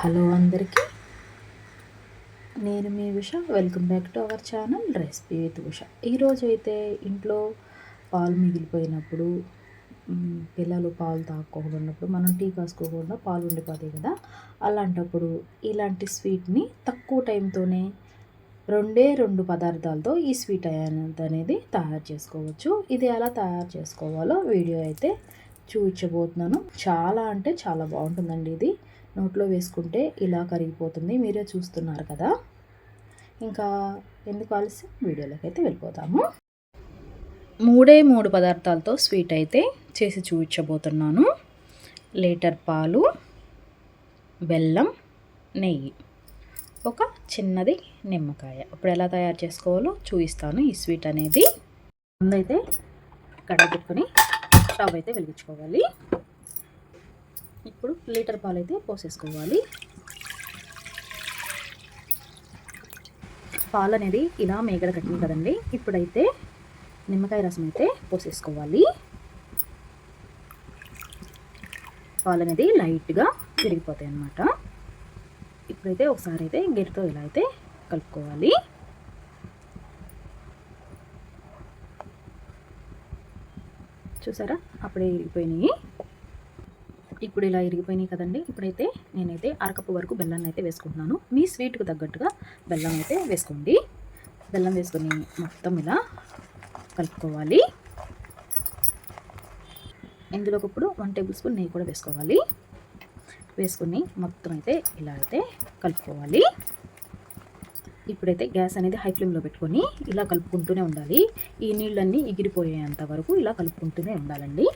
Hello అందరికీ, నేను మీ Usha. Welcome back to our channel recipe with Usha. ఈరోజు అయితే ఇంట్లో పాలు మిగిలిపోయినప్పుడు, పిల్లలు పాలు తాగకుండా ఉన్నప్పుడు మనం టీ కాసుకోకుండా పాలు ఉండిపోతాయి కదా, అలాంటప్పుడు ఇలాంటి స్వీట్ని తక్కువ టైంతోనే రెండు పదార్థాలతో ఈ స్వీట్ అనేది తయారు చేసుకోవచ్చు. ఇది ఎలా తయారు చేసుకోవాలో వీడియో అయితే చూపించబోతున్నాను. చాలా అంటే చాలా బాగుంటుందండి. ఇది నోట్లో వేసుకుంటే ఇలా కరిగిపోతుంది. మీరే చూస్తున్నారు కదా. ఇంకా ఎందుకు ఆలస్యం, వీడియోలోకి అయితే వెళ్ళిపోతాము. మూడు పదార్థాలతో స్వీట్ అయితే చేసి చూపించబోతున్నాను. లీటర్ పాలు, బెల్లం, నెయ్యి, ఒక చిన్నది నిమ్మకాయ. ఇప్పుడు ఎలా తయారు చేసుకోవాలో చూపిస్తాను. ఈ స్వీట్ అనేది ముందైతే కడాయి పెట్టుకొని స్టవ్ అయితే వెలిగించుకోవాలి. ఇప్పుడు లీటర్ పాలు అయితే పోసేసుకోవాలి. పాలు అనేది ఇలా మేగడ కట్టింది కదండి. ఇప్పుడైతే నిమ్మకాయ రసం అయితే పోసేసుకోవాలి. పాలు అనేది లైట్గా విరిగిపోతాయి అన్నమాట. ఇప్పుడైతే ఒకసారి అయితే గరిటతో ఇలా అయితే కలుపుకోవాలి. చూసారా, అప్పుడే విరిగిపోయినాయి. ఇప్పుడు ఇలా ఇరిగిపోయినాయి కదండి. ఇప్పుడైతే నేనైతే అరకప్పు వరకు బెల్లాన్ని అయితే వేసుకుంటున్నాను. మీ స్వీట్కి తగ్గట్టుగా బెల్లం అయితే వేసుకోండి. బెల్లం వేసుకొని మొత్తం ఇలా కలుపుకోవాలి. ఇందులోకి ఇప్పుడు 1 టేబుల్ స్పూన్ నెయ్యి కూడా వేసుకోవాలి. వేసుకొని మొత్తం అయితే ఇలా అయితే కలుపుకోవాలి. ఇప్పుడైతే గ్యాస్ అనేది హై ఫ్లేమ్లో పెట్టుకొని ఇలా కలుపుకుంటూనే ఉండాలి. ఈ నీళ్ళన్నీ ఎగిరిపోయేంత వరకు ఇలా కలుపుకుంటూనే ఉండాలండి.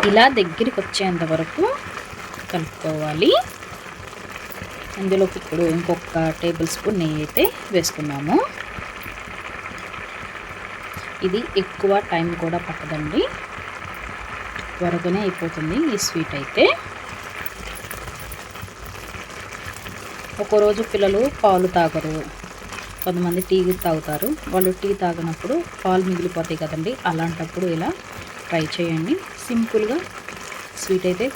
ఇలా దగ్గరికి వచ్చేంత వరకు కలుపుకోవాలి. ఇందులోకి ఇప్పుడు ఇంకొక టేబుల్ స్పూన్ నెయ్యి అయితే వేసుకున్నాము. ఇది ఎక్కువ టైం కూడా పట్టదండి, త్వరగానే అయిపోతుంది ఈ స్వీట్ అయితే. ఒక్కోరోజు పిల్లలు పాలు తాగరు, కొంతమంది టీ తాగుతారు. వాళ్ళు టీ తాగినప్పుడు పాలు మిగిలిపోతాయి కదండి. అలాంటప్పుడు ఇలా ట్రై చేయండి. సింపుల్గా స్వీట్ అయితే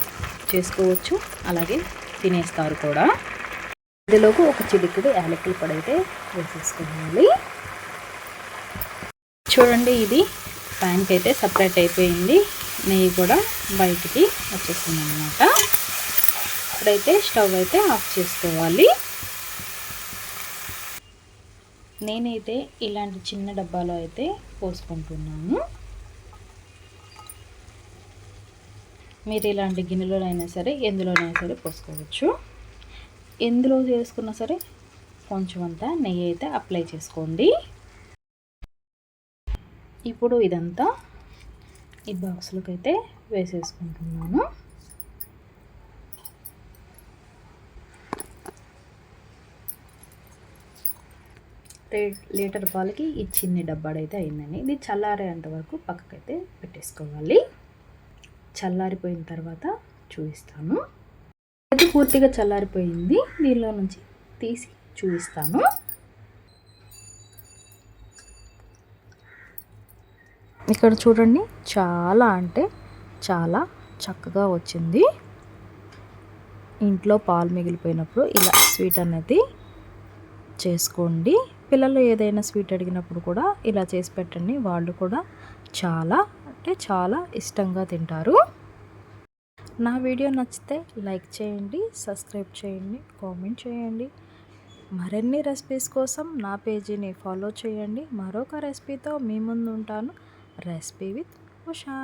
చేసుకోవచ్చు, అలాగే తినేస్తారు కూడా. ఇందులోకి ఒక చిటికెడు యాలకుల పొడి అయితే వేసేసుకోవాలి. చూడండి, ఇది ప్యాన్కి అయితే సపరేట్ అయిపోయింది. నెయ్యి కూడా బయటికి వచ్చేస్తుంది అన్నమాట. ఇప్పుడైతే స్టవ్ అయితే ఆఫ్ చేసుకోవాలి. నేనైతే ఇలాంటి చిన్న డబ్బాలో అయితే పోసుకుంటున్నాను. మీరు ఇలాంటి గిన్నెలోనైనా సరే, ఎందులోనైనా సరే పోసుకోవచ్చు. ఎందులో చేసుకున్నా సరే కొంచెం అంతా నెయ్యి అయితే అప్లై చేసుకోండి. ఇప్పుడు ఇదంతా ఈ బాక్స్లోకి అయితే వేసేసుకుంటున్నాను. లీటర్ పాలకి ఈ చిన్ని డబ్బాడైతే అయిందండి. ఇది చల్లారేంత వరకు పక్కకైతే పెట్టేసుకోవాలి. చల్లారిపోయిన తర్వాత చూపిస్తాను. ఇది పూర్తిగా చల్లారిపోయింది. దీనిలో నుంచి తీసి చూపిస్తాను. ఇక్కడ చూడండి, చాలా అంటే చాలా చక్కగా వచ్చింది. ఇంట్లో పాలు మిగిలిపోయినప్పుడు ఇలా స్వీట్ అనేది చేసుకోండి. పిల్లలు ఏదైనా స్వీట్ అడిగినప్పుడు కూడా ఇలా చేసి పెట్టండి. వాళ్ళు కూడా చాలా అంటే చాలా ఇష్టంగా తింటారు. నా వీడియో నచ్చితే లైక్ చేయండి, సబ్స్క్రైబ్ చేయండి, కామెంట్ చేయండి. మరిన్ని రెసిపీస్ కోసం నా పేజీని ఫాలో చేయండి. మరొక రెసిపీతో మీ ముందు ఉంటాను. Recipe with Usha.